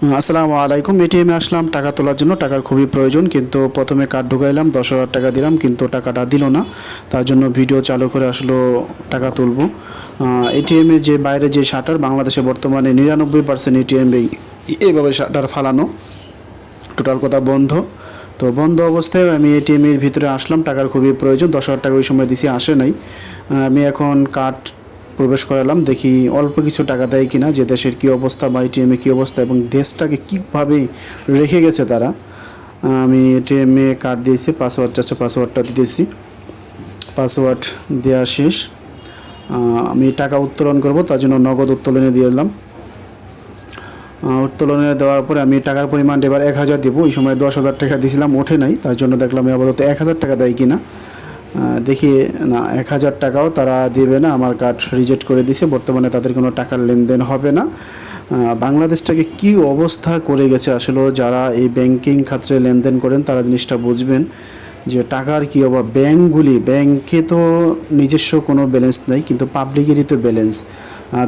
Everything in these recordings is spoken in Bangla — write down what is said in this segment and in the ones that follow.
আসসালামু আলাইকুম। এটিএমে আসলাম টাকা তোলার জন্য। টাকার খুবই প্রয়োজন, কিন্তু প্রথমে কার্ড ঢুকাইলাম, 10,000 টাকা দিলাম, কিন্তু টাকাটা দিল না। তার জন্য ভিডিও চালু করে আসলো টাকা তুলবো। এটিএমের যে বাইরে যে শাটার, বাংলাদেশে বর্তমানে 99% এটিএম এইভাবে শাটার ফালানো, টোটাল কথা বন্ধ। তো বন্ধ অবস্থায় আমি এটিএমের ভিতরে আসলাম। টাকার খুবই প্রয়োজন, 10,000 টাকা ওই সময় দিছি, আসে নাই। আমি এখন কার্ড প্রবেশ করালাম, দেখি অল্প কিছু টাকা দেয় কিনা, যে দেশের কী অবস্থা বা এটিএমে কী অবস্থা এবং দেশটাকে কীভাবে রেখে গেছে তারা। আমি এটিএমে কার্ড দিয়েছি, পাসওয়ার্ড চাচ্ছে, পাসওয়ার্ডটা দিতেছি। পাসওয়ার্ড দেওয়া শেষ। আমি টাকা উত্তোলন করব, তার জন্য নগদ উত্তোলনে দিয়ে দিলাম। উত্তোলনে দেওয়ার পরে আমি টাকার পরিমাণ এবার 1,000 দেবো। ওই সময় 10,000 টাকা দিয়েছিলাম, ওঠে নাই। তার জন্য দেখলাম আপাতত 1,000 টাকা দেয় কিনা। দেখি না, 1,000 টাকাও তারা দেবে না, আমার কার্ড রিজেক্ট করে দিছে। বর্তমানে তাদের কোনো টাকার লেনদেন হবে না। বাংলাদেশটাকে কি অবস্থা করে গেছে আসলে, যারা এই ব্যাংকিং খাতে লেনদেন করেন তারা জিনিসটা বুঝবেন যে টাকার কী অভাব। ব্যাংকে তো নিজস্ব কোনো ব্যালেন্স নেই, কিন্তু পাবলিকেরই তো ব্যালেন্স।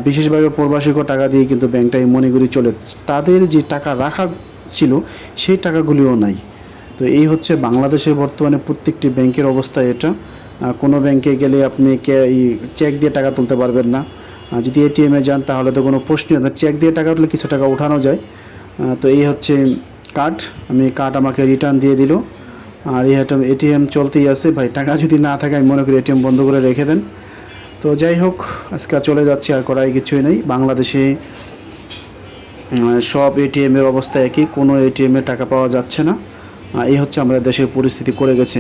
বিশেষভাবে প্রবাসীকে টাকা দিয়ে কিন্তু ব্যাংকটা মনে করি চলে, তাদের যে টাকা রাখা ছিল সেই টাকাগুলিও নাই। তো এই হচ্ছে বাংলাদেশের বর্তমানে প্রত্যেকটি ব্যাংকের অবস্থা এটা। কোনো ব্যাংকে গেলে আপনি চেক দিয়ে টাকা তুলতে পারবেন না। যদি এটিএমে যান তাহলে তো কোনো প্রশ্নই না, চেক দিয়ে টাকা তুললে কিছু টাকা উঠানো যায়। তো এই হচ্ছে কার্ড। কার্ড আমাকে রিটার্ন দিয়ে দিল। আর এই এটিএম চলতেই আছে ভাই। টাকা যদি না থাকে আমি মনে করি এটিএম বন্ধ করে রেখে দেন। তো যাই হোক, আজকে চলে যাচ্ছি, আর করার কিছুই নেই। বাংলাদেশে সব এটিএমের অবস্থা একই, কোনো এটিএমে টাকা পাওয়া যাচ্ছে না। এই হচ্ছে আমাদের দেশের পরিস্থিতি করে গেছে।